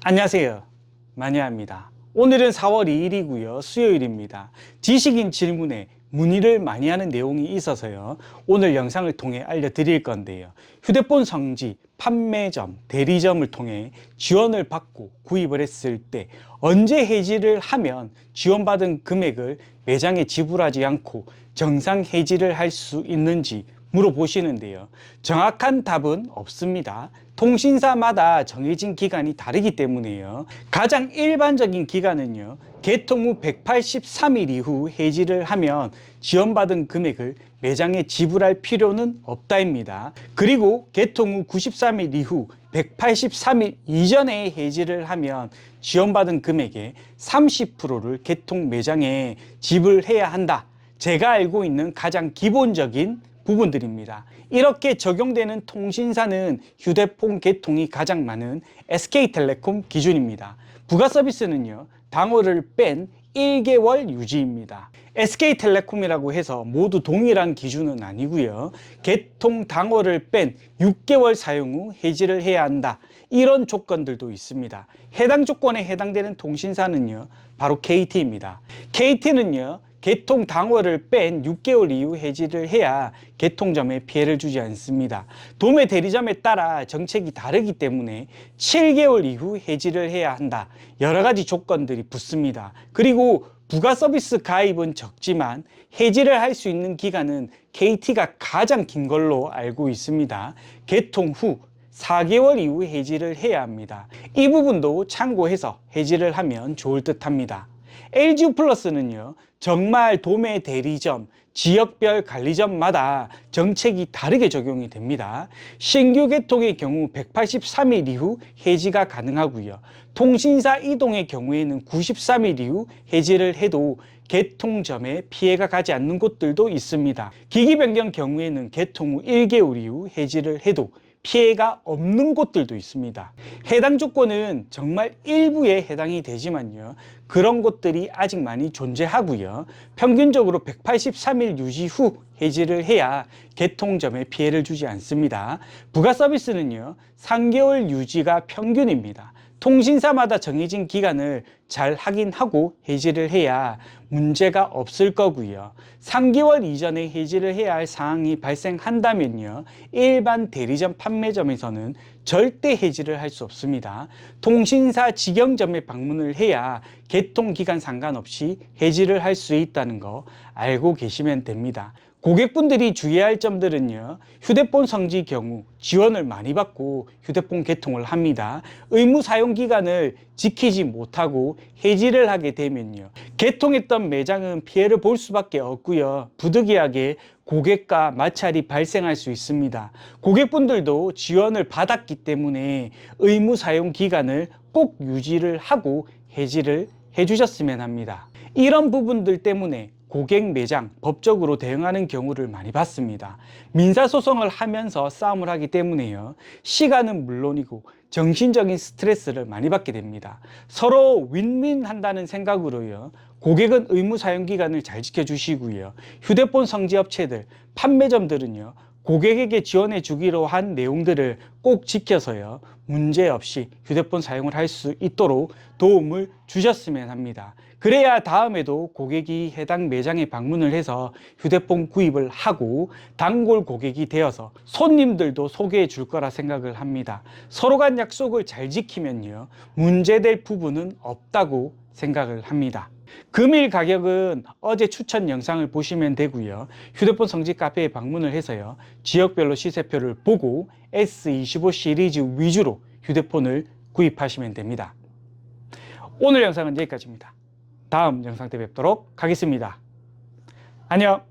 안녕하세요, 마니아입니다. 오늘은 4월 2일이고요 수요일입니다. 지식인 질문에 문의를 많이 하는 내용이 있어서요 오늘 영상을 통해 알려드릴 건데요, 휴대폰 성지, 판매점, 대리점을 통해 지원을 받고 구입을 했을 때 언제 해지를 하면 지원받은 금액을 매장에 지불하지 않고 정상 해지를 할 수 있는지 물어보시는데요, 정확한 답은 없습니다. 통신사마다 정해진 기간이 다르기 때문에요. 가장 일반적인 기간은요, 개통 후 183일 이후 해지를 하면 지원받은 금액을 매장에 지불할 필요는 없다입니다. 그리고 개통 후 93일 이후 183일 이전에 해지를 하면 지원받은 금액의 30%를 개통 매장에 지불해야 한다. 제가 알고 있는 가장 기본적인 부분들입니다. 이렇게 적용되는 통신사는 휴대폰 개통이 가장 많은 SK텔레콤 기준입니다. 부가 서비스는요, 당호를 뺀 1개월 유지입니다. SK텔레콤이라고 해서 모두 동일한 기준은 아니고요, 개통 당호를 뺀 6개월 사용 후 해지를 해야 한다, 이런 조건들도 있습니다. 해당 조건에 해당되는 통신사는요 바로 KT입니다. KT는요 개통 당호를 뺀 6개월 이후 해지를 해야 개통점에 피해를 주지 않습니다. 도매 대리점에 따라 정책이 다르기 때문에 7개월 이후 해지를 해야 한다, 여러 가지 조건들이 붙습니다. 그리고 부가 서비스 가입은 적지만 해지를 할 수 있는 기간은 KT가 가장 긴 걸로 알고 있습니다. 개통 후 4개월 이후 해지를 해야 합니다. 이 부분도 참고해서 해지를 하면 좋을 듯 합니다. LG 플러스는요, 정말 도매 대리점, 지역별 관리점마다 정책이 다르게 적용이 됩니다. 신규 개통의 경우 183일 이후 해지가 가능하고요, 통신사 이동의 경우에는 93일 이후 해지를 해도 개통점에 피해가 가지 않는 곳들도 있습니다. 기기 변경 경우에는 개통 후 1개월 이후 해지를 해도 피해가 없는 곳들도 있습니다. 해당 조건은 정말 일부에 해당이 되지만요, 그런 곳들이 아직 많이 존재하고요, 평균적으로 183일 유지 후 해지를 해야 개통점에 피해를 주지 않습니다. 부가 서비스는요 3개월 유지가 평균입니다. 통신사마다 정해진 기간을 잘 확인하고 해지를 해야 문제가 없을 거고요. 3개월 이전에 해지를 해야 할 상황이 발생한다면요, 일반 대리점 판매점에서는 절대 해지를 할 수 없습니다. 통신사 직영점에 방문을 해야 개통기간 상관없이 해지를 할 수 있다는 거 알고 계시면 됩니다. 고객분들이 주의할 점들은요, 휴대폰 성지 경우 지원을 많이 받고 휴대폰 개통을 합니다. 의무 사용 기간을 지키지 못하고 해지를 하게 되면요, 개통했던 매장은 피해를 볼 수밖에 없고요, 부득이하게 고객과 마찰이 발생할 수 있습니다. 고객분들도 지원을 받았기 때문에 의무 사용 기간을 꼭 유지를 하고 해지를 해주셨으면 합니다. 이런 부분들 때문에 고객 매장 법적으로 대응하는 경우를 많이 봤습니다. 민사소송을 하면서 싸움을 하기 때문에요, 시간은 물론이고 정신적인 스트레스를 많이 받게 됩니다. 서로 윈윈 한다는 생각으로요, 고객은 의무 사용 기간을 잘 지켜주시고요, 휴대폰 성지 업체들, 판매점들은요 고객에게 지원해 주기로 한 내용들을 꼭 지켜서요 문제없이 휴대폰 사용을 할 수 있도록 도움을 주셨으면 합니다. 그래야 다음에도 고객이 해당 매장에 방문을 해서 휴대폰 구입을 하고 단골 고객이 되어서 손님들도 소개해 줄 거라 생각을 합니다. 서로 간 약속을 잘 지키면요 문제될 부분은 없다고 생각을 합니다. 금일 가격은 어제 추천 영상을 보시면 되고요, 휴대폰 성지 카페에 방문을 해서요 지역별로 시세표를 보고 S25 시리즈 위주로 휴대폰을 구입하시면 됩니다. 오늘 영상은 여기까지입니다. 다음 영상 때 뵙도록 하겠습니다. 안녕.